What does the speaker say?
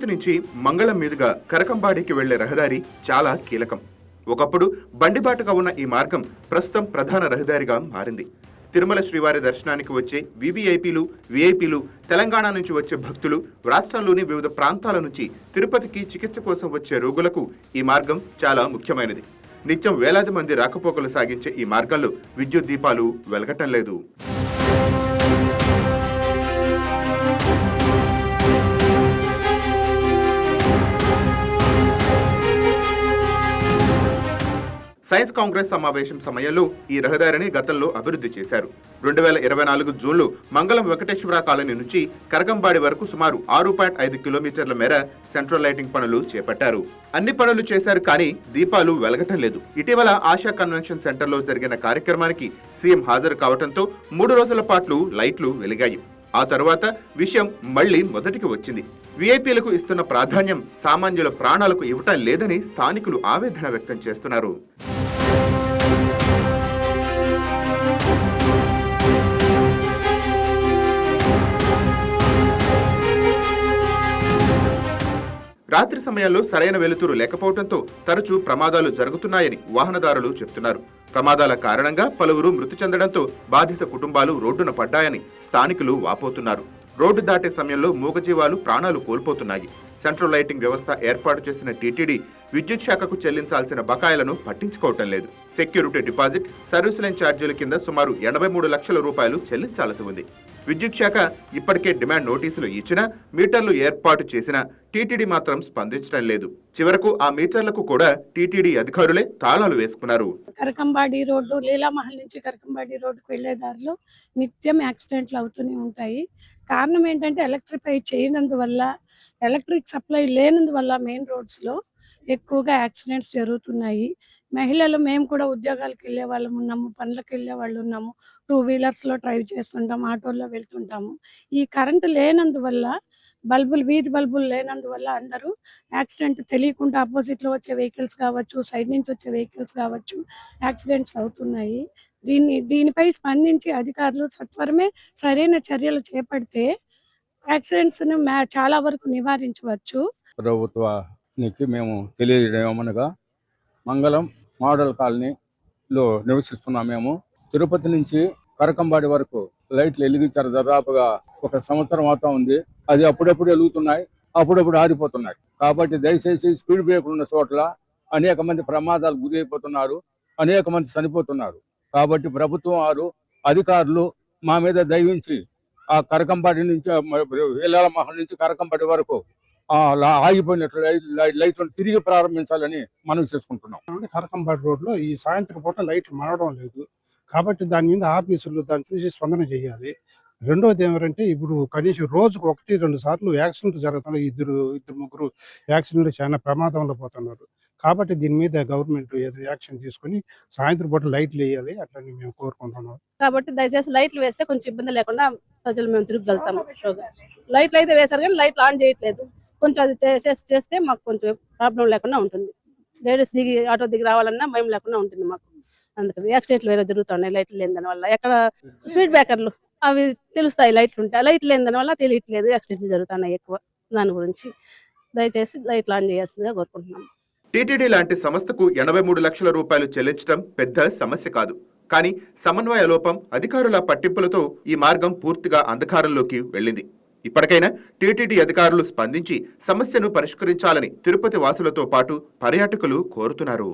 తిరుపతి నుంచి మంగళం మీదుగా కరకంబాడికి వెళ్లే రహదారి చాలా కీలకం. ఒకప్పుడు బండిబాటుగా ఉన్న ఈ మార్గం ప్రస్తుతం ప్రధాన రహదారిగా మారింది. తిరుమల శ్రీవారి దర్శనానికి వచ్చే వివిఐపీలు, విఐపీలు, తెలంగాణ నుంచి వచ్చే భక్తులు, రాష్ట్రంలోని వివిధ ప్రాంతాల నుంచి తిరుపతికి చికిత్స కోసం వచ్చే రోగులకు ఈ మార్గం చాలా ముఖ్యమైనది. నిత్యం వేలాది మంది రాకపోకలు సాగించే ఈ మార్గంలో విద్యుత్ దీపాలు వెలగటం లేదు. సైన్స్ కాంగ్రెస్ సమావేశం సమయంలో ఈ రహదారిని గతంలో అభివృద్ధి చేశారు. 2024 జూన్లో మంగళం వెంకటేశ్వర కాలనీ నుంచి కరకంబాడి వరకు సుమారు 6.5 కిలోమీటర్ల మేర సెంట్రల్ లైటింగ్ పనులు చేపట్టారు. అన్ని పనులు చేశారు, కానీ దీపాలు వెలగటం లేదు. ఇటీవల ఆశా కన్వెన్షన్ సెంటర్లో జరిగిన కార్యక్రమానికి సీఎం హాజరు కావడంతో 3 రోజుల పాటు లైట్లు వెలిగాయి. ఆ తర్వాత విషయం మళ్లీ మొదటికి వచ్చింది. విఐపీలకు ఇస్తున్న ప్రాధాన్యం సామాన్యుల ప్రాణాలకు ఇవ్వటం లేదని స్థానికులు ఆవేదన వ్యక్తం చేస్తున్నారు. రాత్రి సమయాల్లో సరైన వెలుతురు లేకపోవడంతో తరచూ ప్రమాదాలు జరుగుతున్నాయని వాహనదారులు చెబుతున్నారు. ప్రమాదాల కారణంగా పలువురు మృతి చెందడంతో బాధిత కుటుంబాలు రోడ్డున పడ్డాయని స్థానికులు వాపోతున్నారు. రోడ్డు దాటే సమయంలో మూగజీవాలు ప్రాణాలు కోల్పోతున్నాయి. సెంట్రల్ లైటింగ్ వ్యవస్థ ఏర్పాటు చేసిన టీటీడీ విద్యుత్ శాఖకు చెల్లించాల్సిన బకాయిలను పట్టించుకోవటం లేదు. సెక్యూరిటీ డిపాజిట్, సర్వీస్ లైన్ ఛార్జీల కింద సుమారు 83 లక్షల రూపాయలు చెల్లించాల్సి ఉంది. విద్యుత్ శాఖ ఇప్పటికే డిమాండ్ నోటీసులు ఇచ్చినా, మీటర్లు ఏర్పాటు చేసినా టీటీడీ మాత్రం స్పందించడం లేదు. చివరకు ఆ మీటర్లకు కూడా టీటీడీ అధికారులే తాళాలు వేసుకున్నారు. కరకంబాడి రోడ్డు, లీలామహల్ నుంచి కరకంబాడి రోడ్డుకు వెళ్లే దారిలో నిత్యం యాక్సిడెంట్లు అవుతూనే ఉంటాయి. కారణం ఏంటంటే ఎలక్ట్రిఫై చేయనందువల్ల, ఎలక్ట్రిక్ సప్లై లేనందువల్ల మెయిన్ రోడ్స్లో ఎక్కువగా యాక్సిడెంట్స్ జరుగుతున్నాయి. మహిళలు మేము కూడా ఉద్యోగాలకు వెళ్ళే వాళ్ళం ఉన్నాము, పనులకు వెళ్ళే వాళ్ళు ఉన్నాము, 2 వీలర్స్లో డ్రైవ్ చేస్తుంటాము, ఆటోల్లో వెళ్తుంటాము. ఈ కరెంటు లేనందువల్ల, వీధి బల్బులు లేనందువల్ల అందరూ యాక్సిడెంట్ తెలియకుండా ఆపోజిట్లో వచ్చే వెహికల్స్ కావచ్చు, సైడ్ నుంచి వచ్చే వెహికల్స్ కావచ్చు, యాక్సిడెంట్స్ అవుతున్నాయి. దీనిపై స్పందించి అధికారులు సత్వరమే సరైన చర్యలు చేపడితే యాక్సిడెంట్స్ను చాలా వరకు నివారించవచ్చు. ప్రభుత్వానికి మేము తెలియజేయమనగా, మంగళం మోడల్ కాలనీలో నివసిస్తున్నాం. మేము తిరుపతి నుంచి కరకంబాడి వరకు లైట్లు వెలిగించారు. దాదాపుగా 1 సంవత్సరం అవుతా ఉంది. అది అప్పుడప్పుడు వెలుగుతున్నాయి, అప్పుడప్పుడు ఆరిపోతున్నాయి. కాబట్టి దయచేసి స్పీడ్ బ్రేకులు ఉన్న చోట్ల అనేక మంది ప్రమాదాలు గురైపోతున్నారు, అనేక మంది చనిపోతున్నారు. కాబట్టి ప్రభుత్వం వారు, అధికారులు మా మీద దయవించి ఆ కరకంబాడి నుంచి, లీలామహల్ నుంచి కరకంబాడి వరకు ఆగిపోయినట్లు లైట్లను తిరిగి ప్రారంభించాలని మనం చేసుకుంటున్నాం. కరకంబాడి రోడ్లో ఈ సాయంత్రం పూట లైట్లు మారడం లేదు. కాబట్టి దాని మీద ఆఫీసులు దాన్ని చూసి స్పందన చేయాలి. రెండోది ఏమంటే, ఇప్పుడు కనీసం రోజుకు 1-2 సార్లు యాక్సిడెంట్ జరుగుతున్నాయి. ఇద్దరు ముగ్గురు యాక్సిడెంట్లు చాలా ప్రమాదంలో పోతున్నారు. కాబట్టి దీని మీద గవర్నమెంట్ ఏదో యాక్షన్ తీసుకుని సాయంత్రం పూట లైట్లు వేయాలి అట్లని మేము కోరుకుంటున్నాం. కాబట్టి దయచేసి లైట్లు వేస్తే కొంచెం ఇబ్బంది లేకుండా ప్రజలు మేము తిరగలుగుతాము. లైట్లు అయితే వేశారు, కానీ లైట్లు ఆన్ చేయట్లేదు. కొంచెం అది చేస్తే మాకు కొంచెం ప్రాబ్లం లేకుండా ఉంటుంది. లేడీస్ దిగి ఆటో దిగి రావాలన్నా భయం లేకుండా ఉంటుంది మాకు. అందుకని యాక్సిడెంట్లు వేరే జరుగుతున్నాయి లైట్లు లేని దాని వల్ల. ఎక్కడ స్పీడ్ బ్రేకర్లు అవి తెలుస్తాయి, లైట్లు ఉంటాయి. లైట్లు లేని దాని వల్ల తెలియట్లేదు, యాక్సిడెంట్లు జరుగుతున్నాయి ఎక్కువ. దాని గురించి దయచేసి లైట్లు ఆన్ చేయాల్సిందిగా కోరుకుంటున్నాం. టీటీడీ లాంటి సంస్థకు 83 లక్షల రూపాయలు చెల్లించడం పెద్ద సమస్య కాదు. కానీ సమన్వయ లోపం, అధికారుల పట్టింపులతో ఈ మార్గం పూర్తిగా అంధకారంలోకి వెళ్ళింది. ఇప్పటికైనా టీటీడీ అధికారులు స్పందించి సమస్యను పరిష్కరించాలని తిరుపతి వాసులతో పాటు పర్యాటకులు కోరుతున్నారు.